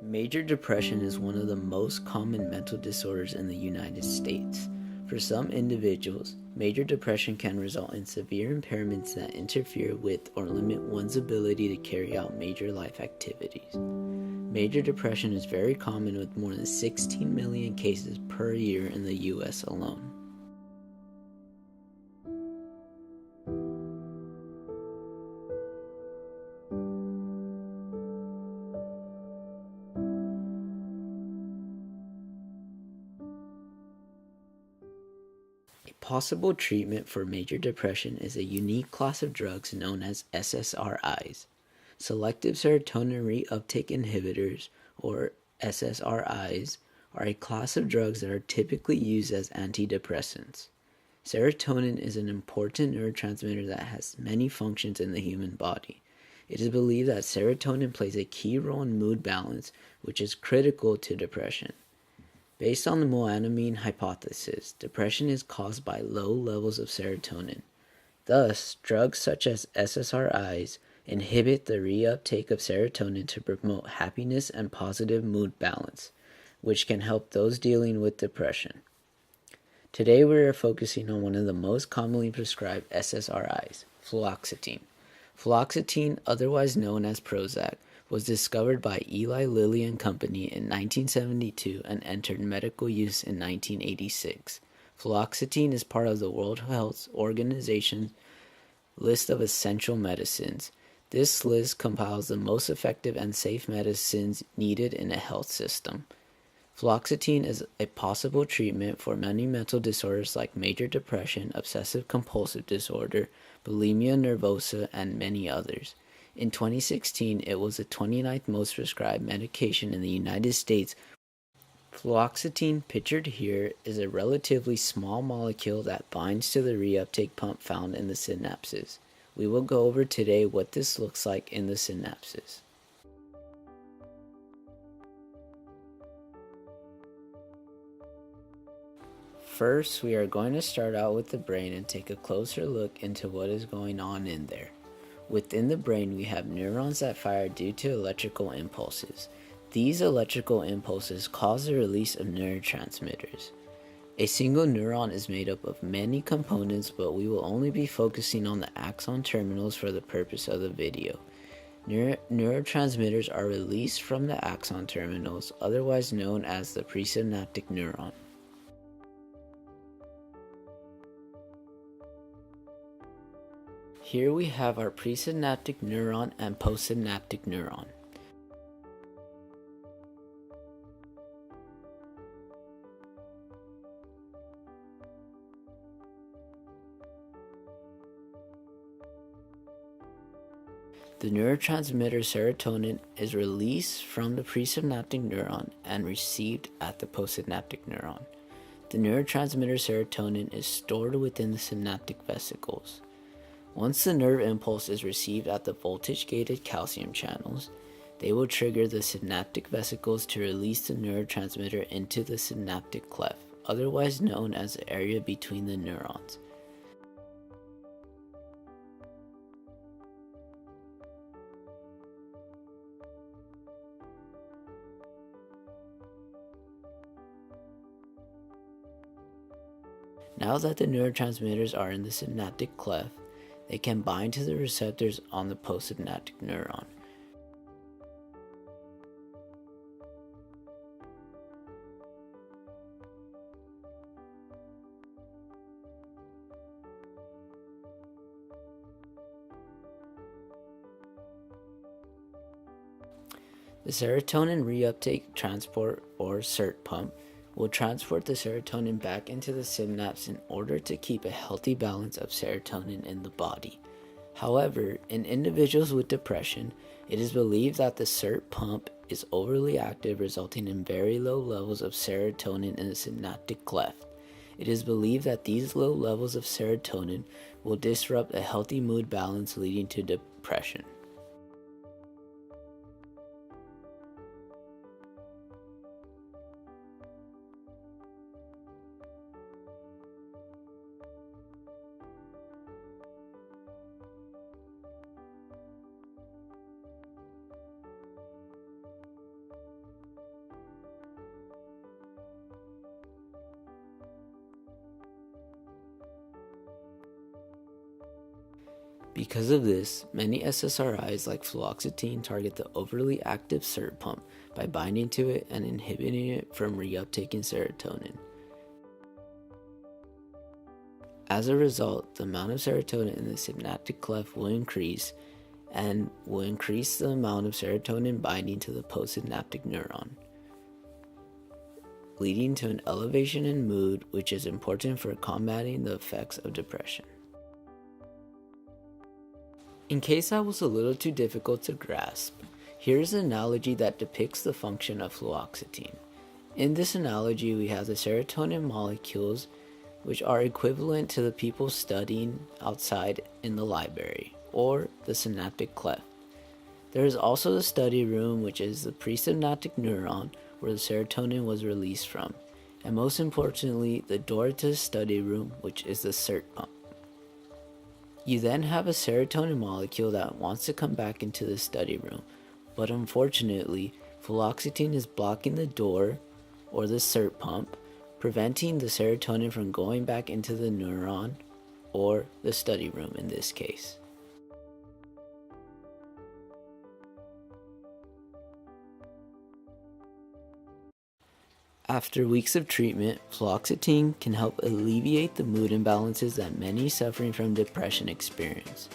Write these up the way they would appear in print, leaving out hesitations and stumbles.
Major depression is one of the most common mental disorders in the United States. For some individuals, major depression can result in severe impairments that interfere with or limit one's ability to carry out major life activities. Major depression is very common with more than 16 million cases per year in the US alone. A possible treatment for major depression is a unique class of drugs known as SSRIs. Selective serotonin reuptake inhibitors, or SSRIs, are a class of drugs that are typically used as antidepressants. Serotonin is an important neurotransmitter that has many functions in the human body. It is believed that serotonin plays a key role in mood balance, which is critical to depression. Based on the monoamine hypothesis, depression is caused by low levels of serotonin. Thus, drugs such as SSRIs inhibit the reuptake of serotonin to promote happiness and positive mood balance, which can help those dealing with depression. Today we are focusing on one of the most commonly prescribed SSRIs, fluoxetine. Fluoxetine, otherwise known as Prozac, was discovered by Eli Lilly and Company in 1972 and entered medical use in 1986. Fluoxetine is part of the World Health Organization's list of essential medicines. This list compiles the most effective and safe medicines needed in a health system. Fluoxetine is a possible treatment for many mental disorders like major depression, obsessive-compulsive disorder, bulimia nervosa, and many others. In 2016, it was the 29th most prescribed medication in the United States. Fluoxetine, pictured here, is a relatively small molecule that binds to the reuptake pump found in the synapses. We will go over today what this looks like in the synapses. First, we are going to start out with the brain and take a closer look into what is going on in there. Within the brain, we have neurons that fire due to electrical impulses. These electrical impulses cause the release of neurotransmitters. A single neuron is made up of many components, but we will only be focusing on the axon terminals for the purpose of the video. Neurotransmitters are released from the axon terminals, otherwise known as the presynaptic neuron. Here we have our presynaptic neuron and postsynaptic neuron. The neurotransmitter serotonin is released from the presynaptic neuron and received at the postsynaptic neuron. The neurotransmitter serotonin is stored within the synaptic vesicles. Once the nerve impulse is received at the voltage-gated calcium channels, they will trigger the synaptic vesicles to release the neurotransmitter into the synaptic cleft, otherwise known as the area between the neurons. Now that the neurotransmitters are in the synaptic cleft, they can bind to the receptors on the postsynaptic neuron. The serotonin reuptake transport, or SERT pump, will transport the serotonin back into the synapse in order to keep a healthy balance of serotonin in the body. However, in individuals with depression, it is believed that the SERT pump is overly active, resulting in very low levels of serotonin in the synaptic cleft. It is believed that these low levels of serotonin will disrupt a healthy mood balance, leading to depression. Because of this, many SSRIs like fluoxetine target the overly active SERT pump by binding to it and inhibiting it from reuptaking serotonin. As a result, the amount of serotonin in the synaptic cleft will increase and will increase the amount of serotonin binding to the postsynaptic neuron, leading to an elevation in mood, which is important for combating the effects of depression. In case that was a little too difficult to grasp, here's an analogy that depicts the function of fluoxetine. In this analogy, we have the serotonin molecules, which are equivalent to the people studying outside in the library, or the synaptic cleft. There is also the study room, which is the presynaptic neuron where the serotonin was released from, and most importantly, the door to the study room, which is the SERT pump. You then have a serotonin molecule that wants to come back into the study room, but unfortunately, fluoxetine is blocking the door, or the SERT pump, preventing the serotonin from going back into the neuron, or the study room in this case. After weeks of treatment, fluoxetine can help alleviate the mood imbalances that many suffering from depression experience.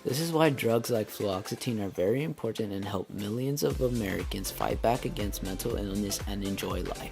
This is why drugs like fluoxetine are very important and help millions of Americans fight back against mental illness and enjoy life.